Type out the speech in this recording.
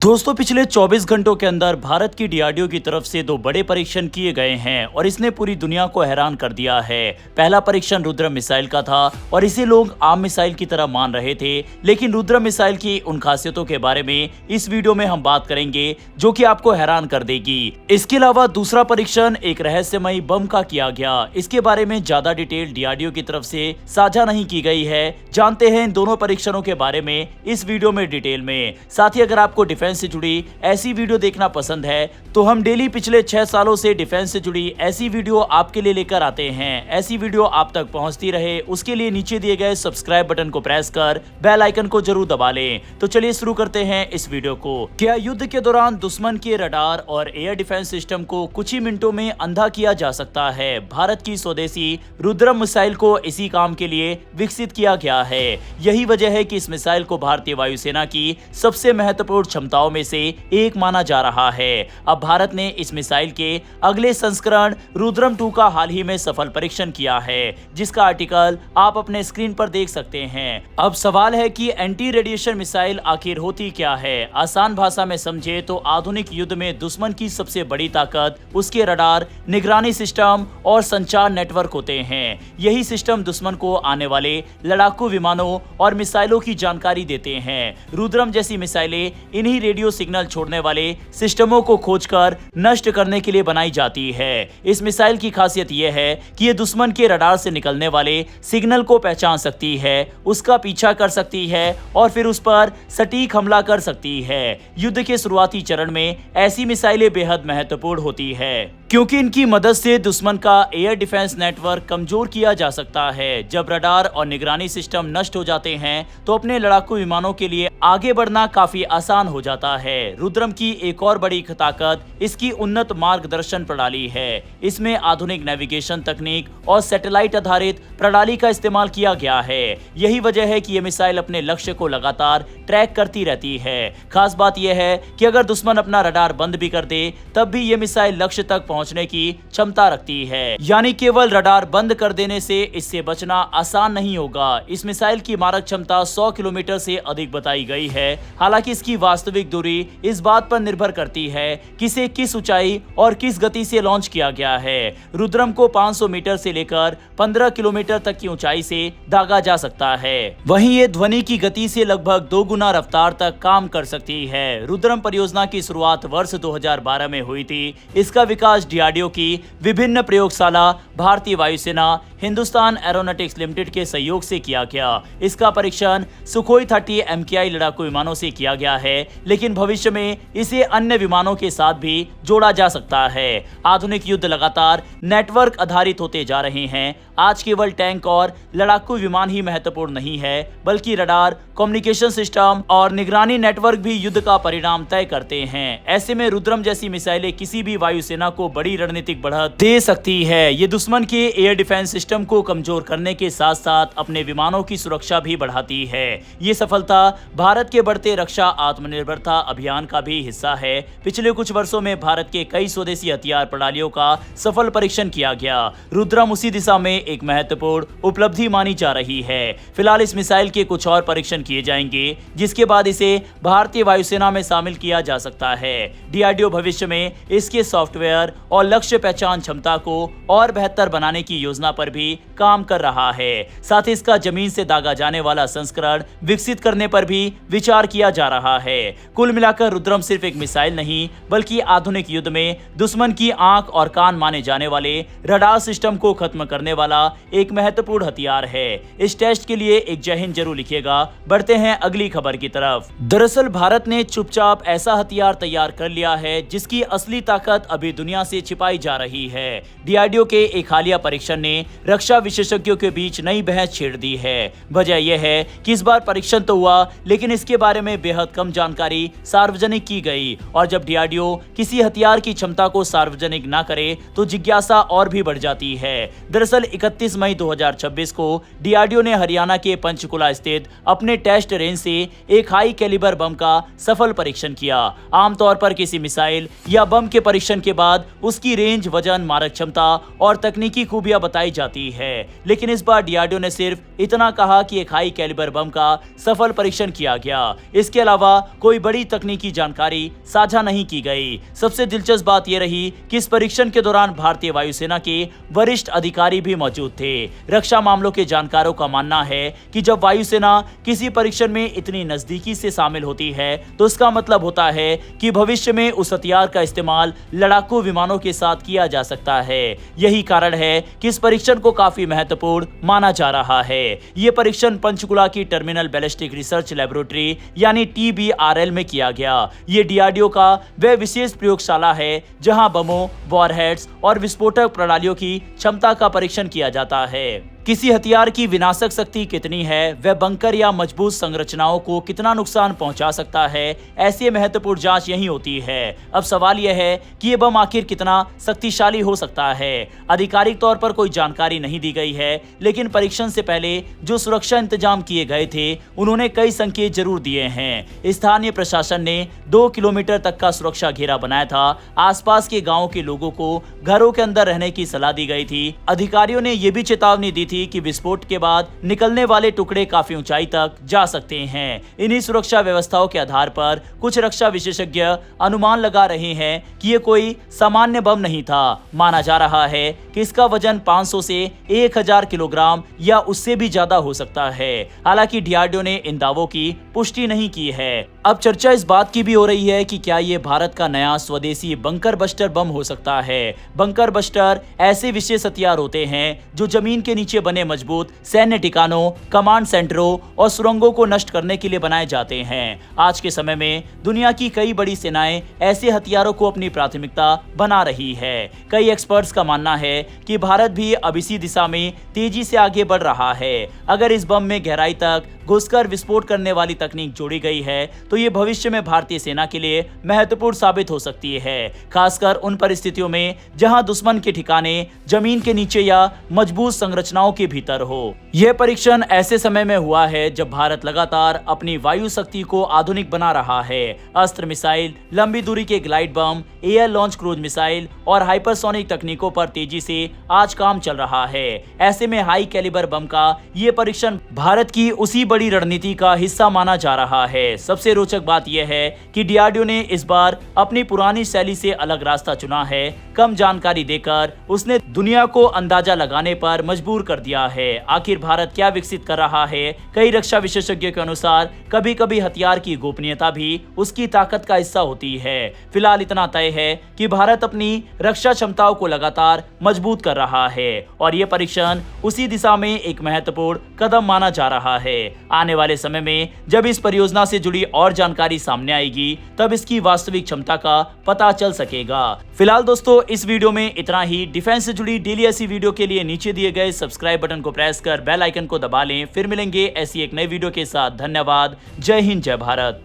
दोस्तों पिछले 24 घंटों के अंदर भारत की डीआरडीओ की तरफ से दो बड़े परीक्षण किए गए हैं और इसने पूरी दुनिया को हैरान कर दिया है। पहला परीक्षण रुद्रम मिसाइल का था और इसे लोग आम मिसाइल की तरह मान रहे थे, लेकिन रुद्रम मिसाइल की उन खासियतों के बारे में इस वीडियो में हम बात करेंगे जो कि आपको हैरान कर देगी। इसके अलावा दूसरा परीक्षण एक रहस्यमयी बम का किया गया। इसके बारे में ज्यादा डिटेल डीआरडीओ की तरफ से साझा नहीं की गई है। जानते हैं इन दोनों परीक्षणों के बारे में इस वीडियो में डिटेल में। साथ ही अगर आपको डिफेंस से जुड़ी ऐसी वीडियो देखना पसंद है तो हम डेली पिछले 6 सालों से डिफेंस से जुड़ी ऐसी वीडियो आपके लिए लेकर आते हैं। ऐसी वीडियो आप तक पहुंचती रहे उसके लिए नीचे दिए गए सब्सक्राइब बटन को प्रेस कर बेल आइकन को जरूर दबा लें। तो चलिए शुरू करते हैं इस वीडियो को। क्या युद्ध के दौरान दुश्मन के रडार और एयर डिफेंस सिस्टम को कुछ ही मिनटों में अंधा किया जा सकता है? भारत की स्वदेशी रुद्रम मिसाइल को इसी काम के लिए विकसित किया गया है। यही वजह है कि इस मिसाइल को भारतीय वायुसेना की सबसे महत्वपूर्ण क्षमताओं में से एक माना जा रहा है। अब भारत ने इस मिसाइल के अगले संस्करण रुद्रम 2 का हाल ही में सफल परीक्षण किया है, जिसका आर्टिकल आप अपने स्क्रीन पर देख सकते हैं। अब सवाल है कि एंटी रेडिएशन मिसाइल आखिर होती क्या है? आसान भाषा में समझे तो आधुनिक युद्ध में दुश्मन की सबसे बड़ी ताकत उसके रडार, निगरानी सिस्टम और संचार नेटवर्क होते हैं। यही सिस्टम दुश्मन को आने वाले लड़ाकू विमानों और मिसाइलों की जानकारी देते हैं। रुद्रम जैसी मिसाइलें इन्हीं रेडियो सिग्नल छोड़ने वाले सिस्टमों को खोजकर नष्ट करने के लिए बनाई जाती है। इस मिसाइल की खासियत यह है कि यह दुश्मन के रडार से निकलने वाले सिग्नल को पहचान सकती है, उसका पीछा कर सकती है और फिर उस पर सटीक हमला कर सकती है। युद्ध के शुरुआती चरण में ऐसी मिसाइलें बेहद महत्वपूर्ण होती है, क्योंकि इनकी मदद से दुश्मन का एयर डिफेंस नेटवर्क कमजोर किया जा सकता है। जब रडार और निगरानी सिस्टम नष्ट हो जाते हैं तो अपने लड़ाकू विमानों के लिए आगे बढ़ना काफी आसान हो जाता है। रुद्रम की एक और बड़ी ताकत इसकी उन्नत मार्गदर्शन प्रणाली है। इसमें आधुनिक नेविगेशन तकनीक और सैटेलाइट आधारित प्रणाली का इस्तेमाल किया गया है। यही वजह है कि यह मिसाइल अपने लक्ष्य को लगातार ट्रैक करती रहती है। खास बात यह है कि अगर दुश्मन अपना रडार बंद भी कर दे तब भी यह मिसाइल लक्ष्य तक पहुंचने की क्षमता रखती है। यानी केवल रडार बंद कर देने से इससे बचना आसान नहीं होगा। इस मिसाइल की मारक क्षमता 100 किलोमीटर से अधिक बताई गई है। हालांकि इसकी वास्तविक दूरी इस बात पर निर्भर करती है कि इसे किस ऊंचाई और किस गति से लॉन्च किया गया है। रुद्रम को 500 मीटर से लेकर 15 किलोमीटर तक की ऊंचाई से दागा जा सकता है। वहीं ये ध्वनि की गति से लगभग 2 गुना रफ्तार तक काम कर सकती है। रुद्रम परियोजना की शुरुआत वर्ष 2012 में हुई थी। इसका विकास डीआरडीओ की विभिन्न प्रयोगशाला, भारतीय वायुसेना, हिंदुस्तान एरोनॉटिक्स लिमिटेड के सहयोग से किया गया। इसका परीक्षण सुखोई 30 MKI लड़ाकू विमानों से किया गया है, लेकिन भविष्य में इसे अन्य विमानों के साथ भी जोड़ा जा सकता है। आधुनिक युद्ध लगातार नेटवर्क आधारित होते जा रहे हैं। आज केवल टैंक और लड़ाकू विमान ही महत्वपूर्ण नहीं है, बल्कि रडार, कम्युनिकेशन सिस्टम और निगरानी नेटवर्क भी युद्ध का परिणाम तय करते हैं। ऐसे में रुद्रम जैसी मिसाइलें किसी भी वायुसेना को बड़ी रणनीतिक बढ़त दे सकती है। ये दुश्मन के एयर डिफेंस सिस्टम को कमजोर करने के साथ साथ अपने विमानों की सुरक्षा भी बढ़ाती है। ये सफलता भारत के बढ़ते रक्षा आत्मनिर्भरता अभियान का भी हिस्सा है। पिछले कुछ वर्षों में भारत के कई स्वदेशी हथियार प्रणालियों का सफल परीक्षण किया गया। रुद्रम उसी दिशा में एक महत्वपूर्ण उपलब्धि मानी जा रही है। फिलहाल इस मिसाइल के कुछ और परीक्षण किए जाएंगे, जिसके बाद इसे भारतीय वायुसेना में शामिल किया जा सकता है। डीआरडीओ भविष्य में इसके सॉफ्टवेयर और लक्ष्य पहचान क्षमता को और बेहतर बनाने की योजना पर भी काम कर रहा है। साथ ही इसका जमीन से दागा जाने वाला संस्करण विकसित करने पर भी विचार किया जा रहा है। कुल मिलाकर रुद्रम सिर्फ एक मिसाइल नहीं, बल्कि आधुनिक युद्ध में दुश्मन की आंख और कान माने जाने वाले रडार सिस्टम को खत्म करने वाला एक महत्वपूर्ण हथियार है। इस टेस्ट के लिए एक जय हिंद जरूर लिखिएगा। बढ़ते हैं अगली खबर की तरफ। दरअसल भारत ने चुपचाप ऐसा हथियार तैयार कर लिया है जिसकी असली ताकत अभी दुनिया से छिपाई जा रही है। डीआरडीओ के एक हालिया परीक्षण ने रक्षा विशेषज्ञों के बीच नई बहस छेड़ दी है। वजह यह है कि इस बार परीक्षण तो हुआ, लेकिन इसके बारे में बेहद कम जानकारी सार्वजनिक की गई। और जब डीआरडीओ किसी हथियार की क्षमता को सार्वजनिक ना करे तो जिज्ञासा और भी बढ़ जाती है। दरअसल 31 मई 2026 को डीआरडीओ ने हरियाणा के पंचकुला स्थित अपने टेस्ट रेंज से एक हाई कैलिबर बम का सफल परीक्षण किया। आमतौर पर किसी मिसाइल या बम के परीक्षण के बाद उसकी रेंज, वजन, मारक क्षमता और तकनीकी खूबियां बताई जाती है। लेकिन इस बार डीआरडीओ ने सिर्फ इतना कहा कि एक हाई कैलिबर बम का सफल परीक्षण किया गया। इसके अलावा कोई बड़ी तकनीकी जानकारी साझा नहीं की गई। सबसे दिलचस्प बात यह रही कि इस परीक्षण के दौरान भारतीय वायुसेना के वरिष्ठ अधिकारी भी मौजूद थे। रक्षा मामलों के जानकारों का मानना है कि जब वायुसेना किसी परीक्षण में इतनी नजदीकी से शामिल होती है तो इसका मतलब होता है कि भविष्य में उस हथियार का इस्तेमाल लड़ाकू विमानों के साथ किया जा सकता है। यही कारण है कि इस परीक्षण को काफी महत्वपूर्ण माना जा रहा है। यह परीक्षण पंचकुला की टर्मिनल बैलिस्टिक रिसर्च लैबोरेटरी यानी TBRL में किया गया। ये डीआरडीओ का वह विशेष प्रयोगशाला है जहां बमों, वॉरहेड्स और विस्फोटक प्रणालियों की क्षमता का परीक्षण किया जाता है। किसी हथियार की विनाशक शक्ति कितनी है, वह बंकर या मजबूत संरचनाओं को कितना नुकसान पहुंचा सकता है, ऐसी महत्वपूर्ण जांच यही होती है। अब सवाल यह है कि यह बम आखिर कितना शक्तिशाली हो सकता है। आधिकारिक तौर पर कोई जानकारी नहीं दी गई है, लेकिन परीक्षण से पहले जो सुरक्षा इंतजाम किए गए थे उन्होंने कई संकेत जरूर दिए हैं। स्थानीय प्रशासन ने 2 किलोमीटर तक का सुरक्षा घेरा बनाया था। आसपास के गाँव के लोगों को घरों के अंदर रहने की सलाह दी गई थी। अधिकारियों ने यह भी चेतावनी दी थी कि विस्फोट के बाद निकलने वाले टुकड़े काफी ऊंचाई तक जा सकते हैं। इन्हीं सुरक्षा व्यवस्थाओं के आधार पर कुछ रक्षा विशेषज्ञ अनुमान लगा रहे हैं कि ये कोई सामान्य बम नहीं था। माना जा रहा है कि इसका वजन 500 से 1000 किलोग्राम या उससे भी ज्यादा हो सकता है। हालांकि डीआरडीओ ने इन दावों की पुष्टि नहीं की है। अब चर्चा इस बात की भी हो रही है कि क्या ये भारत का नया स्वदेशी बंकर बस्टर बम हो सकता है। बंकर बस्टर ऐसे विशेष हथियार होते हैं जो जमीन के नीचे बने मजबूत सैन्य ठिकानों, कमांड सेंटरों और सुरंगों को नष्ट करने के लिए बनाए जाते हैं। आज के समय में दुनिया की कई बड़ी सेनाएं ऐसे हथियारों को अपनी प्राथमिकता बना रही है। कई एक्सपर्ट्स का मानना है कि भारत भी अब इसी दिशा में तेजी से आगे बढ़ रहा है। अगर इस बम में गहराई तक घुसकर विस्फोट करने वाली तकनीक जोड़ी गई है तो ये भविष्य में भारतीय सेना के लिए महत्वपूर्ण साबित हो सकती है, खासकर उन परिस्थितियों में जहां दुश्मन के ठिकाने जमीन के नीचे या मजबूत संरचनाओं के भीतर हो। यह परीक्षण ऐसे समय में हुआ है जब भारत लगातार अपनी वायु शक्ति को आधुनिक बना रहा है। अस्त्र मिसाइल, लंबी दूरी के glide bomb, air launch cruise missile और हाइपरसोनिक तकनीकों पर तेजी से आज काम चल रहा है। ऐसे में हाई कैलिबर बम का ये परीक्षण भारत की उसी बड़ी रणनीति का हिस्सा माना जा रहा है। सबसे रोचक बात यह है कि डीआरडीओ ने इस बार अपनी पुरानी शैली से अलग रास्ता चुना है। कम जानकारी देकर उसने दुनिया को अंदाजा लगाने पर मजबूर कर दिया है। आखिर भारत क्या विकसित कर रहा है? कई रक्षा विशेषज्ञों के अनुसार कभी कभी हथियार की गोपनीयता भी उसकी ताकत का हिस्सा होती है। फिलहाल इतना तय है कि भारत अपनी रक्षा क्षमताओं को लगातार मजबूत कर रहा है और ये परीक्षण उसी दिशा में एक महत्वपूर्ण कदम माना जा रहा है। आने वाले समय में जब इस परियोजना से जुड़ी और जानकारी सामने आएगी तब इसकी वास्तविक क्षमता का पता चल सकेगा। फिलहाल दोस्तों इस वीडियो में इतना ही। डिफेंस से जुड़ी डेली ऐसी वीडियो के लिए नीचे दिए गए सब्सक्राइब बटन को प्रेस कर बेल आइकन को दबा लें। फिर मिलेंगे ऐसी एक नई वीडियो के साथ। धन्यवाद। जय हिंद, जय भारत।